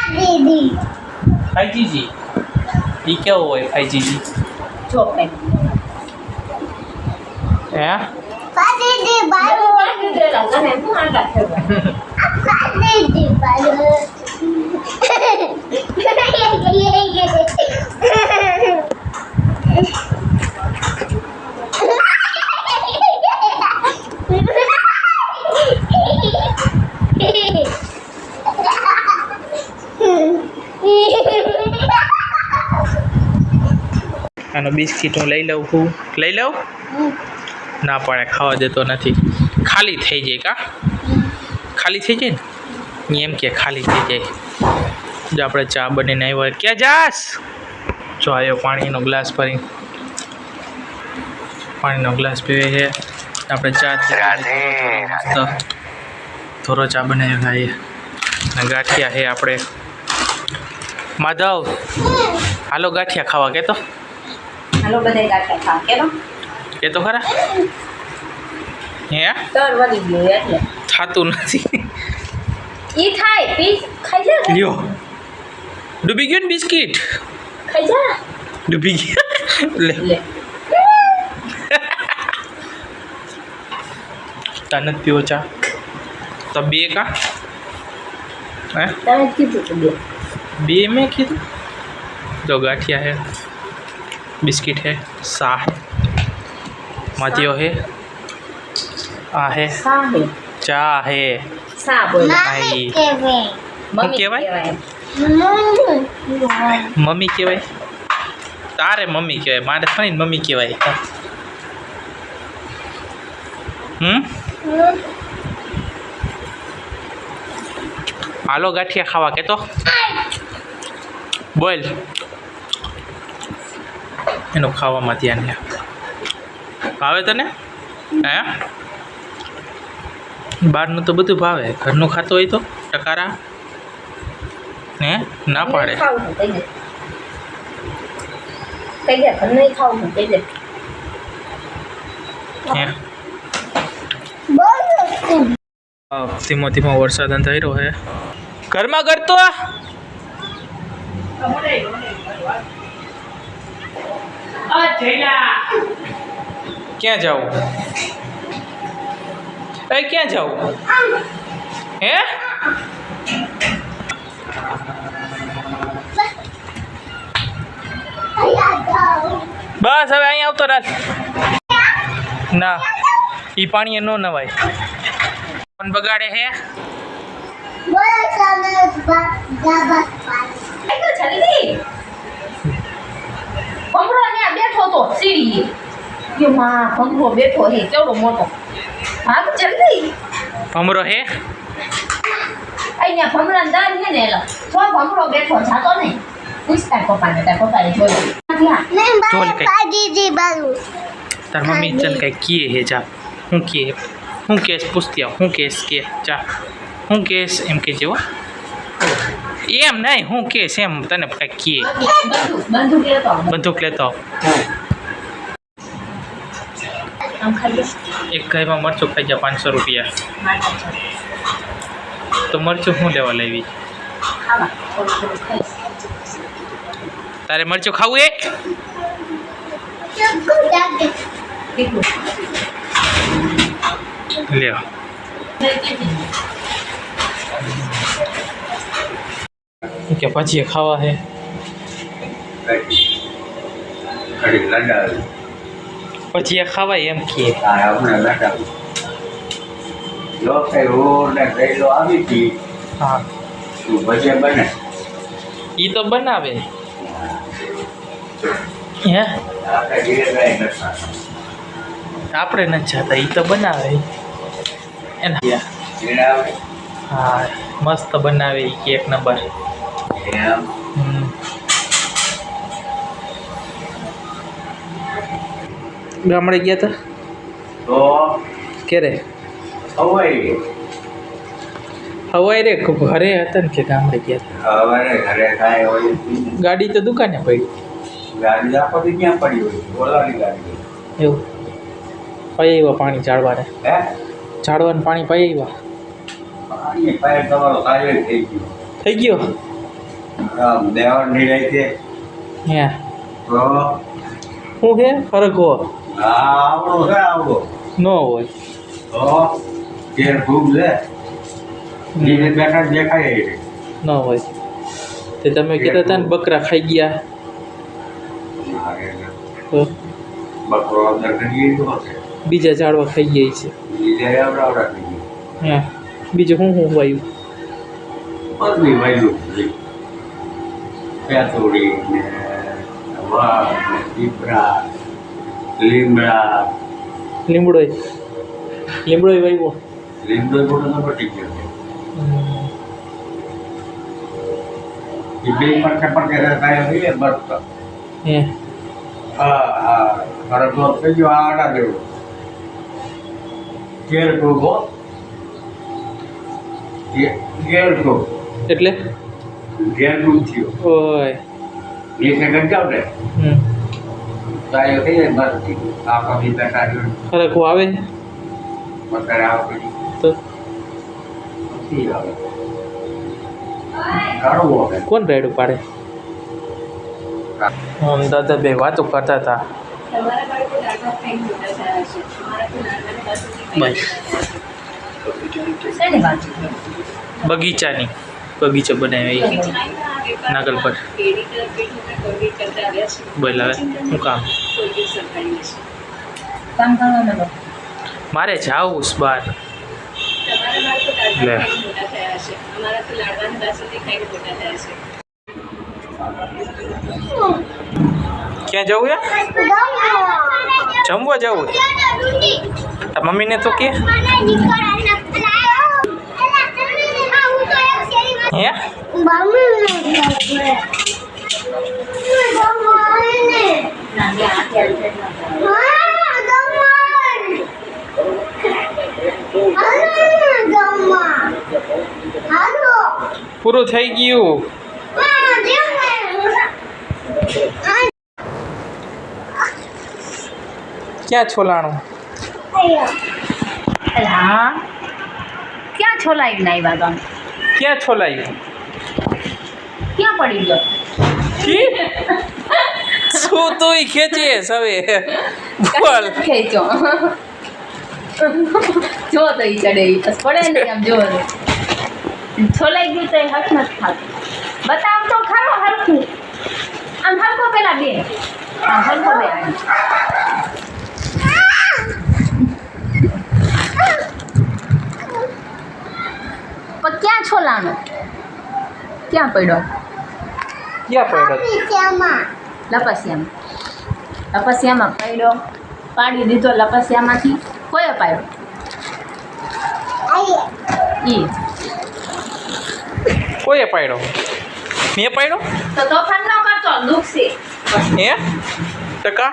दीदी खाई जीजी ये क्या हुआ है खाई जीजी જો મેં हैं दीदी बालू દે તને હું આ રાખે दीदी बालू આનો બિસ્કિટ હું લઈ લઉં ના પડે ખાવા દેતો નથી ખાલી થઈ જાય કા ખાલી થઈ જાય ને એમ કે ખાલી થઈ જાય જો આપણે ચા બનીને આવ્યો ક્યાં જાસ જો આવ્યો પાણીનો ગ્લાસ ભરી પાણીનો ગ્લાસ પીવે છે આપણે ચા મસ્ત થોડો ચા બનાવ્યો ખાઈએ અને ગાંઠિયા છે આપણે માધવ હાલો ગાંઠિયા ખાવા કે તો હાલો બધાય ગાંઠિયા ખા કેમ કે તો ખરા હે તર વળી ગયો એટલે થાતું નથી ઈ થાય પીસ ખાઈ જા લ્યો ડૂબી ગયું ને બિસ્કિટ ખાઈ જા ડૂબી ગયું લે લે તને જ પીવો ચા તો બે કા હે તમે કીધું તો બે બે મેં કીધું જો ગાંઠિયા है बिस्किट है सा है मातियो है आ है સા હે चा है સા બોલ आई મમ્મી કહેવાય? કહેવાય मम्मी કહેવાય તારે મમ્મી કહેવાય મારે થોડી ને મમ્મી કહેવાય હાલો ગાંઠિયા ખાવા કે તો બોલ એનું ખાવામાં ધ્યાન છે ભાવે તને હે બહારનું તો બધું ભાવે ઘરનું ખાતો હોય તો ટકારા હે ના પાડે ખાવું કહી દે ઘર નહીં ખાવું કહી દે હે ધીમો ધીમો વરસાદ અંધાર્યો છે ઘરમાં કરતો ક્યાં જાવું એ ક્યાં જાવું હે બસ હવે અહીંયા આવતો રાત ના ઈ પાણી નો નવાય કોણ બગાડે હે જલ્દી ભમરો અહીંયા બેઠો તો સીડી કે માં ભમરો બેઠો હે કેવડો મોટો ભાગ જલ્દી ભમરો હે અહીંયા ભમરાને દાન હે ને એલો જો ભમરો બેઠો જાતો નહીં પૂછતા પપ્પાને તાર પપ્પાએ જોયું ચોલ કઈ दीदी बालू તાર મમ્મી ચલ કઈ કીએ હે જા હું કેસ પૂછતી આવ હું કેસ કે જા હું કેસ એમ કે જેવો એમ નહીં હું કેસ એમ તને કઈ કીએ બંદૂક લેતો બંદૂક લેતો આમ ખાઈ એક ગાયમાં મરચું ખાઈ જા 500 રૂપિયા તો મરચું શું લેવા લેવી ખાવા થોડું ખાઈશ તારે મરચું ખાવું એ કેટલું લ્યો કે પછી ખાવા હે પછી ખાવાય એમ કે હા ઈ તો બનાવે હે આપણે નથી જતા ઈ તો બનાવે એના હા મસ્ત બનાવે ઈ કે એક નંબર ગામડે ગયા હતા તો ક્યારે હવાઈ રે ઘરે હતા ને કે ગામડે ગયા હતા ગાડી તો દુકાને પડી ગાડી આખો દી ક્યાં પડી હોય બોલાવાની ગાડી એવું પાઈ આવ્યા પાણી ઝાડવાને હે ઝાડવાને પાણી પાઈ આવ્યા પાણી પાયર તમારો કાલે થઈ ગયો થઈ ગયો દેવાની રહી હે તો શું છે ખરગો આવડો છે આવડો ન હોય તો કેર ખૂબ છે નીચે બેઠા દેખાય એ ન હોય તે તમે કીધા હતા ને બકરા ખાઈ ગયા તો બકરો અંદર કરી ગયો છે બીજા ઝાડવા ખાઈ ગયા છે બીજે આવડા થઈ ગયું હે બીજું શું વાયું બધી વાયુ પેતોડી ને વાઘ ને પીપળા લીમડા લીમડોય વાવ્યો લીમડો મોટો તો પટી ગયો એ બે પડકે રહેતા હોય બસ હે હા ખરગો થઈ ગયો આડા જેવો કેર ટોગો કેર ટોગો એટલે ઘેર ડૂબ થયો ઓય નીચે ગંજાવ ને હમ તાયો થઈ જાય બસ થઈ ગયું આપણા બી બેઠા રહ્યો ખરગો આવે અત્યારે આવો પછી તો નથી આવે કાઢવો હવે કોણ રાયડું પાડે દાદા બે વાતો કરતા હતા તમારા બાળકો દાળભાત ખાઈને મોટા થયા હશે. અમારા તો નાનાને બસ સુધી બસ શેની વાત છે? બગીચો બનાવ્યો એ નાગલ પર બોલાવે શું કામ કામ કરવાનું તો. મારે જાવું છે બહાર લે ક્યાં જવું યાર જમવા જવું તાર મમ્મીને તો કે હે પૂરું થઈ ગયું ક્યાં છોલાણું હા ક્યાં છોલાવી નાખ્યા તમે? ક્યાં છોલાયું ક્યાં પડી ગયો? શું તું ખેંચીશ હવે બોલ ખેંચો જો તો ઈ ચડે ઈ બસ પડે ને આમ જો છોલાઈ ગયું તો એ હક નથી ખાતું. બતાવ તો ખરો હરખું આમ હરખો પેલા બે આમ હરખો બે પણ ક્યાં છોલાનો ક્યાં પડ્યો? ક્યાં પડ્યો લપસિયામાં પડ્યો પાડી દીધો લપસિયામાંથી કોયો પાડ્યો ઈ કોઈએ પાડ્યો મેં પાડ્યો તો તોફાન ન કરતો દુખશે હે ટકા